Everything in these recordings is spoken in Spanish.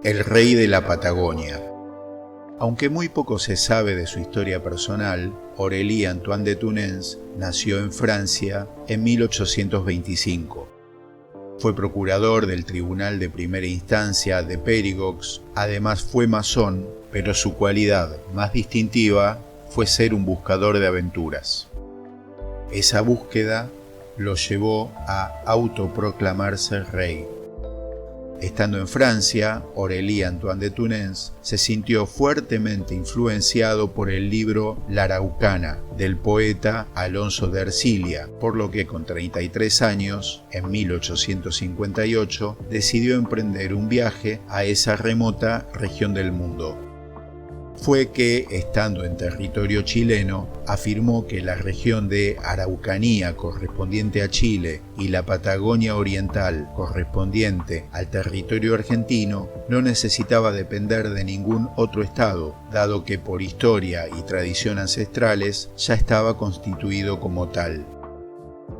El rey de la Patagonia. Aunque muy poco se sabe de su historia personal, Aurélie Antoine de Thunens nació en Francia en 1825. Fue procurador del Tribunal de Primera Instancia de Périgueux, además fue masón, pero su cualidad más distintiva fue ser un buscador de aventuras. Esa búsqueda lo llevó a autoproclamarse rey. Estando en Francia, Aurélie Antoine de Thunens se sintió fuertemente influenciado por el libro La Araucana del poeta Alonso de Ercilia, por lo que con 33 años, en 1858, decidió emprender un viaje a esa remota región del mundo. Fue que, estando en territorio chileno, afirmó que la región de Araucanía correspondiente a Chile y la Patagonia Oriental correspondiente al territorio argentino no necesitaba depender de ningún otro estado, dado que por historia y tradición ancestrales ya estaba constituido como tal.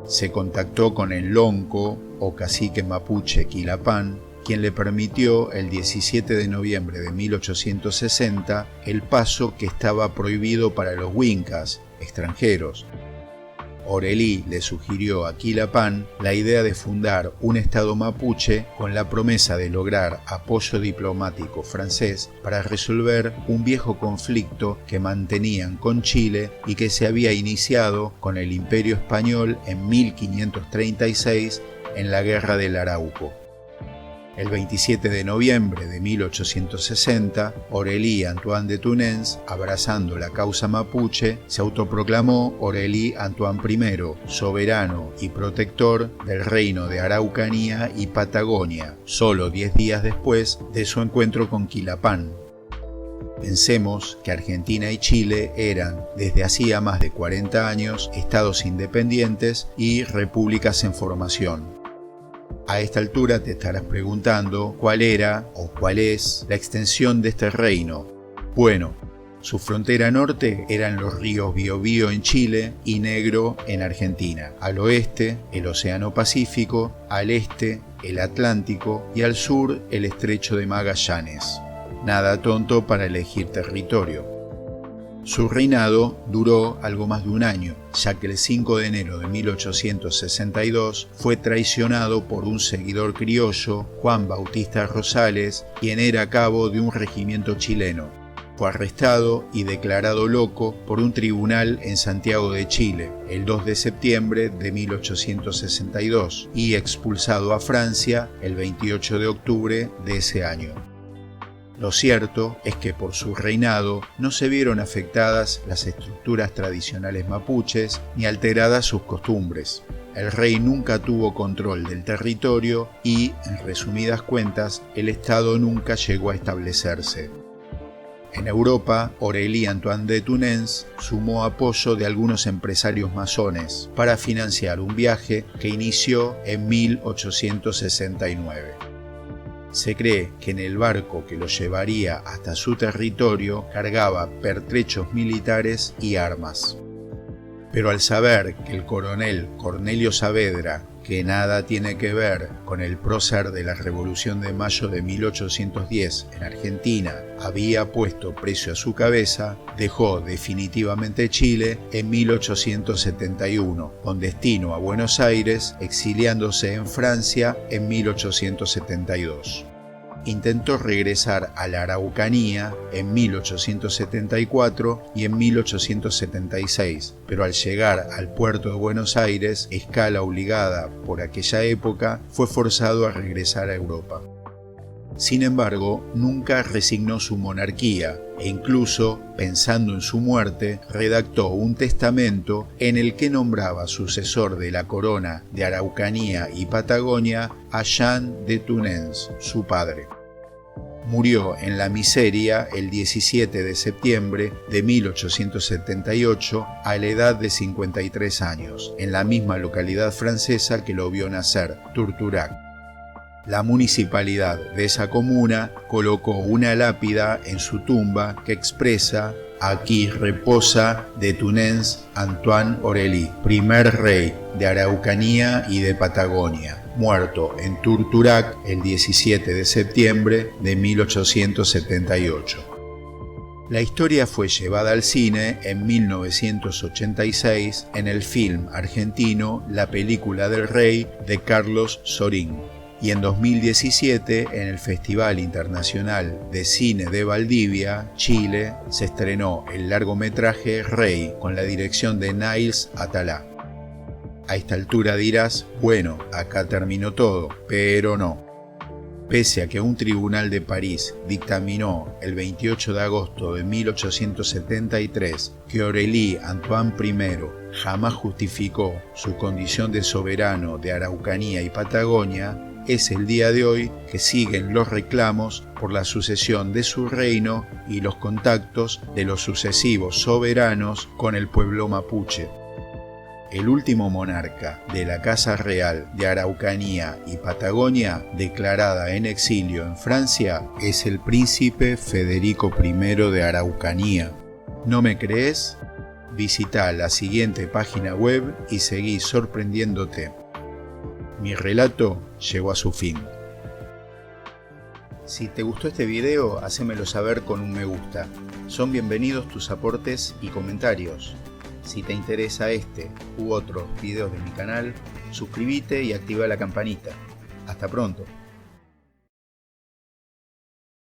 Se contactó con el lonco o cacique mapuche Quilapán, quien le permitió el 17 de noviembre de 1860 el paso que estaba prohibido para los huincas, extranjeros. Aurélie le sugirió a Quilapán la idea de fundar un estado mapuche con la promesa de lograr apoyo diplomático francés para resolver un viejo conflicto que mantenían con Chile y que se había iniciado con el Imperio Español en 1536 en la Guerra del Arauco. El 27 de noviembre de 1860, Aurélie Antoine de Thunens, abrazando la causa mapuche, se autoproclamó Aurélie Antoine I, soberano y protector del reino de Araucanía y Patagonia, solo 10 días después de su encuentro con Quilapán. Pensemos que Argentina y Chile eran, desde hacía más de 40 años, estados independientes y repúblicas en formación. A esta altura te estarás preguntando cuál era o cuál es la extensión de este reino. Bueno, su frontera norte eran los ríos Biobío en Chile y Negro en Argentina. Al oeste, el Océano Pacífico, al este, el Atlántico y al sur, el Estrecho de Magallanes. Nada tonto para elegir territorio. Su reinado duró algo más de un año, ya que el 5 de enero de 1862 fue traicionado por un seguidor criollo, Juan Bautista Rosales, quien era cabo de un regimiento chileno. Fue arrestado y declarado loco por un tribunal en Santiago de Chile el 2 de septiembre de 1862 y expulsado a Francia el 28 de octubre de ese año. Lo cierto es que por su reinado no se vieron afectadas las estructuras tradicionales mapuches ni alteradas sus costumbres. El rey nunca tuvo control del territorio y, en resumidas cuentas, el Estado nunca llegó a establecerse. En Europa, Aurélie Antoine de Thunens sumó apoyo de algunos empresarios masones para financiar un viaje que inició en 1869. Se cree que en el barco que lo llevaría hasta su territorio cargaba pertrechos militares y armas. Pero al saber que el coronel Cornelio Saavedra, que nada tiene que ver con el prócer de la Revolución de Mayo de 1810 en Argentina, había puesto precio a su cabeza, dejó definitivamente Chile en 1871, con destino a Buenos Aires, exiliándose en Francia en 1872. Intentó regresar a la Araucanía en 1874 y en 1876, pero al llegar al puerto de Buenos Aires, escala obligada por aquella época, fue forzado a regresar a Europa. Sin embargo, nunca resignó su monarquía e incluso, pensando en su muerte, redactó un testamento en el que nombraba sucesor de la corona de Araucanía y Patagonia a Jean de Thunens, su padre. Murió en la miseria el 17 de septiembre de 1878 a la edad de 53 años, en la misma localidad francesa que lo vio nacer, Turturac. La municipalidad de esa comuna colocó una lápida en su tumba que expresa Aquí reposa de Tunens Antoine Aurélie, primer rey de Araucanía y de Patagonia, muerto en Turturac el 17 de septiembre de 1878. La historia fue llevada al cine en 1986 en el film argentino La película del rey de Carlos Sorín y en 2017 en el Festival Internacional de Cine de Valdivia, Chile, se estrenó el largometraje Rey con la dirección de Niles Attalá. A esta altura dirás, bueno, acá terminó todo, pero no. Pese a que un tribunal de París dictaminó el 28 de agosto de 1873 que Aurélie Antoine I jamás justificó su condición de soberano de Araucanía y Patagonia, es el día de hoy que siguen los reclamos por la sucesión de su reino y los contactos de los sucesivos soberanos con el pueblo mapuche. El último monarca de la Casa Real de Araucanía y Patagonia, declarada en exilio en Francia, es el príncipe Federico I de Araucanía. ¿No me crees? Visita la siguiente página web y seguí sorprendiéndote. Mi relato llegó a su fin. Si te gustó este video, hacémelo saber con un me gusta. Son bienvenidos tus aportes y comentarios. Si te interesa este u otros videos de mi canal, suscríbete y activa la campanita. Hasta pronto.